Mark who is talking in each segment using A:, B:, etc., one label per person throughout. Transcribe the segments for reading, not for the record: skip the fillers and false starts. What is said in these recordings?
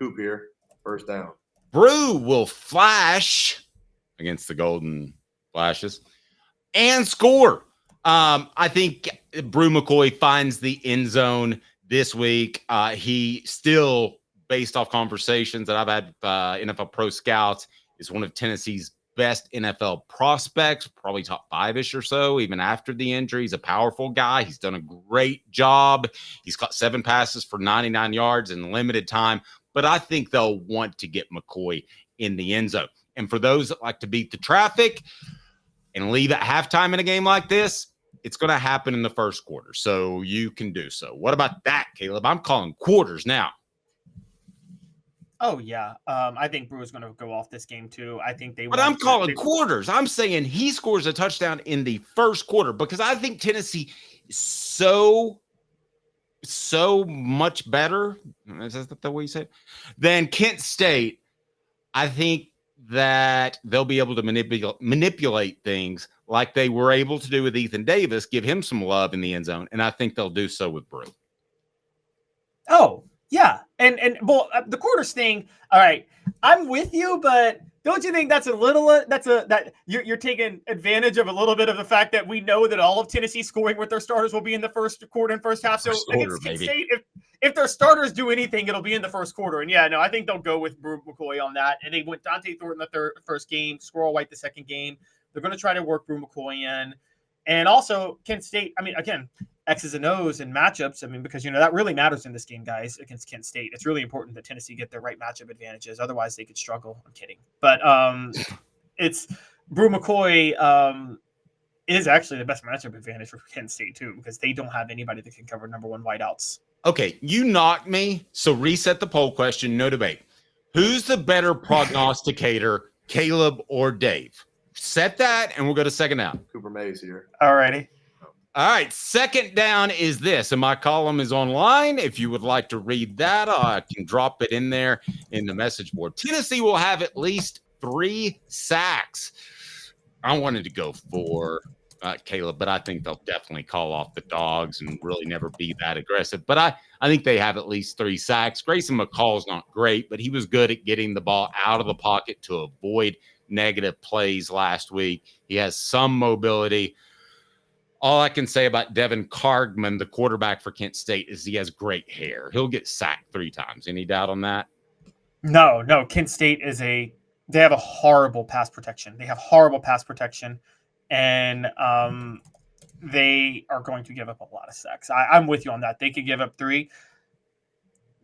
A: Coop here. First down.
B: Brew will flash against the Golden Flashes and score. I think Brew McCoy finds the end zone this week. He still, based off conversations that I've had, NFL Pro Scouts, is one of Tennessee's best NFL prospects, probably top 5-ish or so, even after the injury. He's a powerful guy. He's done a great job. He's caught 7 passes for 99 yards in limited time, but I think they'll want to get McCoy in the end zone. And for those that like to beat the traffic and leave at halftime in a game like this, it's going to happen in the first quarter, so you can do so. What about that, Caleb? I'm calling quarters now.
C: Oh, yeah. I think Brew is going to go off this game, too. I think they.
B: But I'm calling quarters. I'm saying he scores a touchdown in the first quarter because I think Tennessee is so much better. Is that the way you say it? Than Kent State. I think that they'll be able to manipulate things like they were able to do with Ethan Davis, give him some love in the end zone, and I think they'll do so with Brew.
C: Oh, yeah. And well, the quarters thing, all right, I'm with you, but don't you think that's that you're taking advantage of a little bit of the fact that we know that all of Tennessee scoring with their starters will be in the first quarter and first half. So against Kent State, if their starters do anything, it'll be in the first quarter. And yeah, no, I think they'll go with Brew McCoy on that. And they went Dante Thornton the first game, Squirrel White the second game. They're going to try to work Brew McCoy in. And also Kent State, I mean, again, X's and O's and matchups. I mean, because, that really matters in this game, guys, against Kent State. It's really important that Tennessee get their right matchup advantages. Otherwise, they could struggle. I'm kidding. But it's Brew McCoy is actually the best matchup advantage for Kent State, too, because they don't have anybody that can cover number one wideouts.
B: Okay, you knocked me, so reset the poll question. No debate. Who's the better prognosticator, Caleb or Dave? Set that, and we'll go to second down.
A: Cooper Mays here.
C: All righty.
B: All right, second down is this, and my column is online. If you would like to read that, I can drop it in there in the message board. Tennessee will have at least 3 sacks. I wanted to go 4, Caleb, but I think they'll definitely call off the dogs and really never be that aggressive. But I think they have at least 3 sacks. Grayson McCall's not great, but he was good at getting the ball out of the pocket to avoid negative plays last week. He has some mobility. All I can say about Devin Cargman, the quarterback for Kent State, is he has great hair. He'll get sacked 3 times. Any doubt on that?
C: No. Kent State they have a horrible pass protection. And they are going to give up a lot of sacks. I'm with you on that. They could give up 3.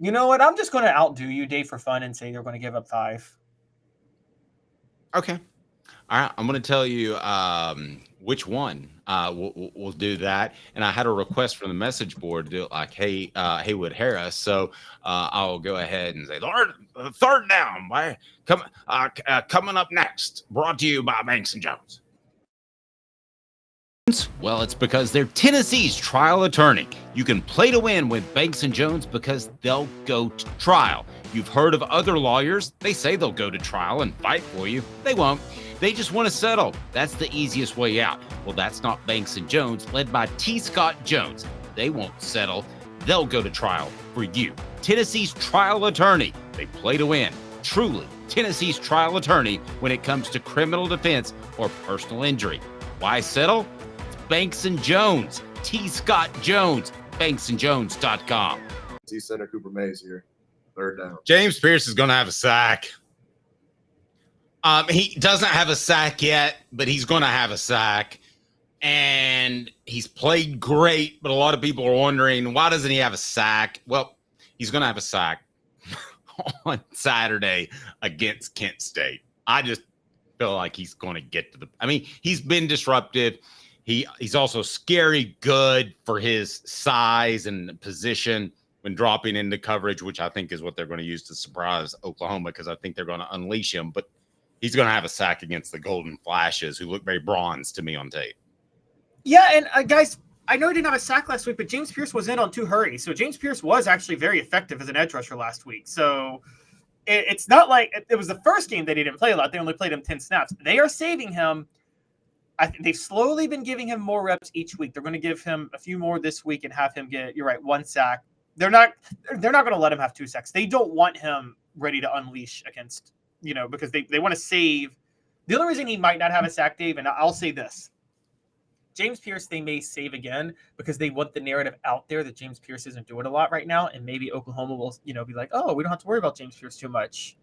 C: You know what? I'm just going to outdo you, Dave, for fun and say they're going to give up 5.
B: Okay. All right. I'm going to tell you which one we'll do that. And I had a request from the message board to do it like Haywood Harris. So I'll go ahead and say, third down. Coming up next, brought to you by Banks & Jones. Well, it's because they're Tennessee's trial attorney. You can play to win with Banks & Jones because they'll go to trial. You've heard of other lawyers. They say they'll go to trial and fight for you. They won't. They just want to settle. That's the easiest way out. Well, that's not Banks & Jones, led by T. Scott Jones. They won't settle. They'll go to trial for you. Tennessee's trial attorney. They play to win. Truly, Tennessee's trial attorney when it comes to criminal defense or personal injury. Why settle? Banks & Jones, T. Scott Jones, banksandjones.com.
A: T. Center Cooper Mays here. Third down.
B: James Pierce is going to have a sack. He doesn't have a sack yet, but he's going to have a sack. And he's played great, but a lot of people are wondering, why doesn't he have a sack? Well, he's going to have a sack on Saturday against Kent State. I just feel like he's going to get to he's been disruptive. He's also scary good for his size and position when dropping into coverage, which I think is what they're going to use to surprise Oklahoma because I think they're going to unleash him. But he's going to have a sack against the Golden Flashes, who look very bronze to me on tape.
C: Yeah, and guys, I know he didn't have a sack last week, but James Pierce was in on 2 hurries. So James Pierce was actually very effective as an edge rusher last week. So it's not like it was the first game that he didn't play a lot. They only played him 10 snaps. They are saving him. I think they've slowly been giving him more reps each week. They're going to give him a few more this week and have him get, you're right, 1 sack. They're not going to let him have 2 sacks. They don't want him ready to unleash against, because they want to save. The only reason he might not have a sack, Dave, and I'll say this. James Pierce, they may save again because they want the narrative out there that James Pierce isn't doing a lot right now. And maybe Oklahoma will, be like, oh, we don't have to worry about James Pierce too much.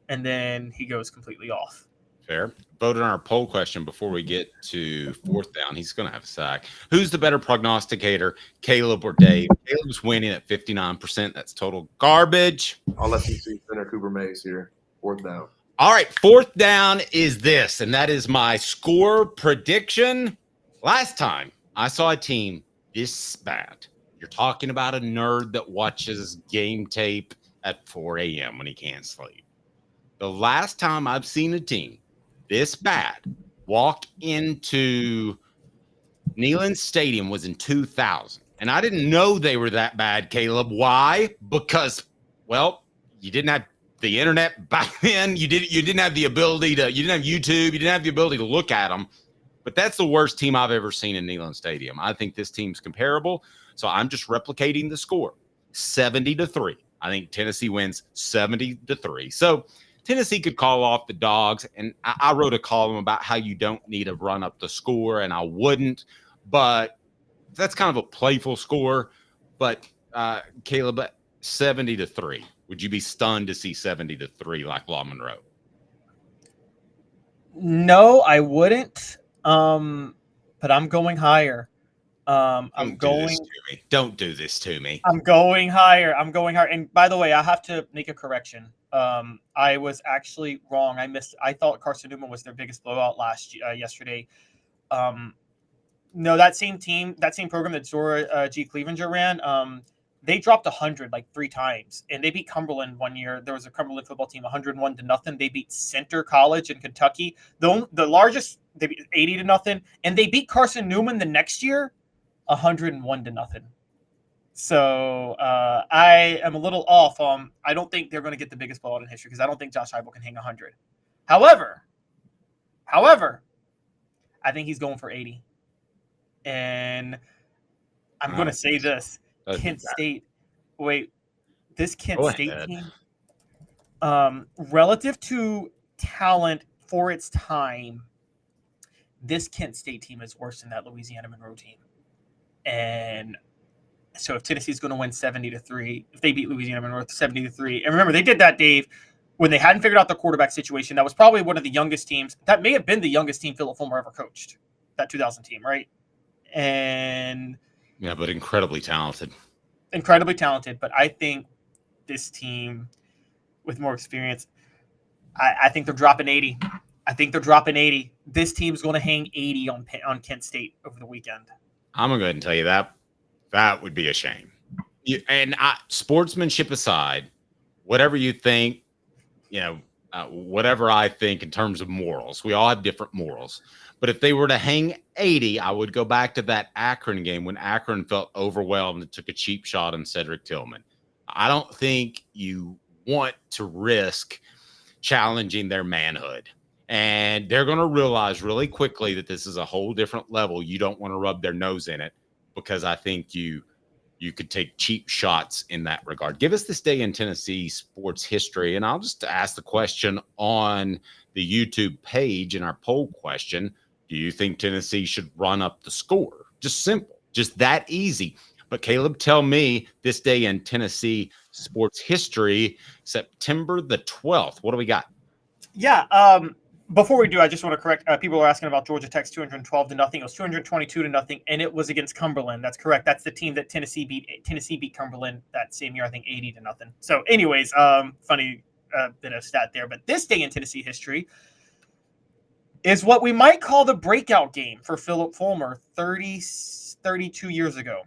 C: And then he goes completely off.
B: Fair. Vote on our poll question before we get to fourth down. He's going to have a sack. Who's the better prognosticator, Caleb or Dave? Caleb's winning at 59%. That's total garbage.
A: I'll let you see center Cooper Mays here. Fourth down.
B: All right, fourth down is this, and that is my score prediction. Last time I saw a team this bad, you're talking about a nerd that watches game tape at 4 a.m. when he can't sleep. The last time I've seen a team this bad walk into Neyland Stadium was in 2000. And I didn't know they were that bad, Caleb. Why? Because, well, you didn't have the internet back then. You didn't have the ability to, you didn't have YouTube. You didn't have the ability to look at them. But that's the worst team I've ever seen in Neyland Stadium. I think this team's comparable. So I'm just replicating the score, 70-3. I think Tennessee wins 70-3. So Tennessee could call off the Dogs, and I wrote a column about how you don't need to run up the score, and I wouldn't. But that's kind of a playful score. But Caleb, 70-3. Would you be stunned to see 70-3 like Law Monroe?
C: No, I wouldn't. But I'm going higher.
B: Don't do this to me.
C: I'm going higher. And by the way, I have to make a correction. I was actually wrong. I thought Carson Newman was their biggest blowout yesterday. No, that same program that Zora G. Clevenger ran, they dropped 100 like 3 times, and they beat Cumberland one year. There was a Cumberland football team 101-0. They beat Center College in Kentucky. The largest, they beat 80-0, and they beat Carson Newman the next year 101-0. So I am a little off. I don't think they're going to get the biggest blowout in history because I don't think Josh Heupel can hang 100. However, I think he's going for 80. And I'm going to say this. Kent State. Wait, this Kent State team, relative to talent for its time, this Kent State team is worse than that Louisiana Monroe team. And so if Tennessee's going to win 70-3, if they beat Louisiana Monroe 70-3, and remember they did that, Dave, when they hadn't figured out the quarterback situation. That was probably one of the youngest teams. That may have been the youngest team Philip Fulmer ever coached. That 2000 team, right? And
B: yeah, but incredibly talented.
C: But I think this team with more experience, I think they're dropping 80. This team's going to hang 80 on Kent State over the weekend.
B: I'm going to go ahead and tell you that would be a shame. Sportsmanship aside, whatever you think, whatever I think in terms of morals, we all have different morals. But if they were to hang 80, I would go back to that Akron game when Akron felt overwhelmed and took a cheap shot on Cedric Tillman. I don't think you want to risk challenging their manhood. And they're going to realize really quickly that this is a whole different level. You don't want to rub their nose in it because I think you could take cheap shots in that regard. Give us this day in Tennessee sports history, and I'll just ask the question on the YouTube page in our poll question. Do you think Tennessee should run up the score? Just simple, just that easy. But Caleb, tell me this day in Tennessee sports history, September the 12th. What do we got?
C: Yeah. Before we do, I just want to correct. People are asking about Georgia Tech's 212-0. It was 222-0, and it was against Cumberland. That's correct. That's the team that Tennessee beat. Tennessee beat Cumberland that same year, I think 80-0. So, anyways, funny bit of stat there. But this day in Tennessee history is what we might call the breakout game for Philip Fulmer 32 years ago.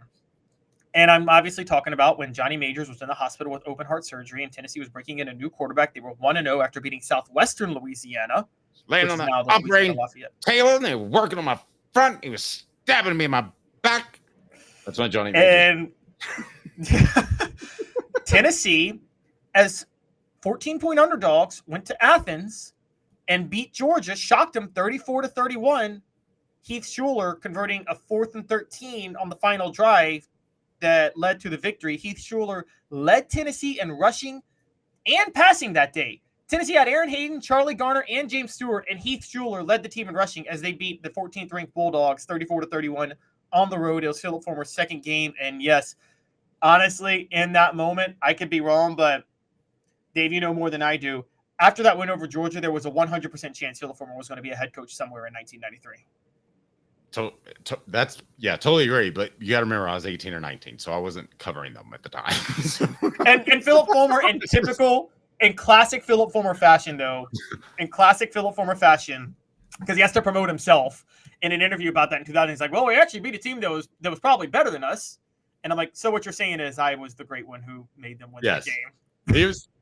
C: And I'm obviously talking about when Johnny Majors was in the hospital with open heart surgery and Tennessee was breaking in a new quarterback. They were 1-0 after beating Southwestern Louisiana.
B: Laying on that operating Taylor, and they were working on my front. He was stabbing me in my back. That's when Johnny Majors.
C: And Tennessee, as 14-point underdogs, went to Athens and beat Georgia, shocked them 34-31. Heath Schuler converting a 4th and 13 on the final drive that led to the victory. Heath Schuler led Tennessee in rushing and passing that day. Tennessee had Aaron Hayden, Charlie Garner, and James Stewart, and Heath Schuler led the team in rushing as they beat the 14th ranked Bulldogs 34-31 on the road. It was Phillip Fulmer's second game. And yes, honestly, in that moment, I could be wrong, but Dave, you know more than I do. After that win over Georgia, there was a 100% chance Phillip Fulmer was going to be a head coach somewhere in 1993.
B: Totally agree. But you got to remember, I was 18 or 19, so I wasn't covering them at the time.
C: and Phillip Fulmer, in classic Phillip Fulmer fashion, because he has to promote himself in an interview about that in 2000. He's like, well, we actually beat a team that was probably better than us. And I'm like, so what you're saying is I was the great one who made them win that game.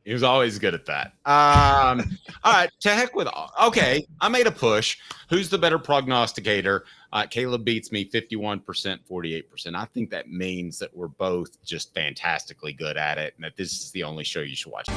B: He was always good at that. All right, to heck with all. Okay, I made a push. Who's the better prognosticator? Caleb beats me 51%, 48%. I think that means that we're both just fantastically good at it and that this is the only show you should watch.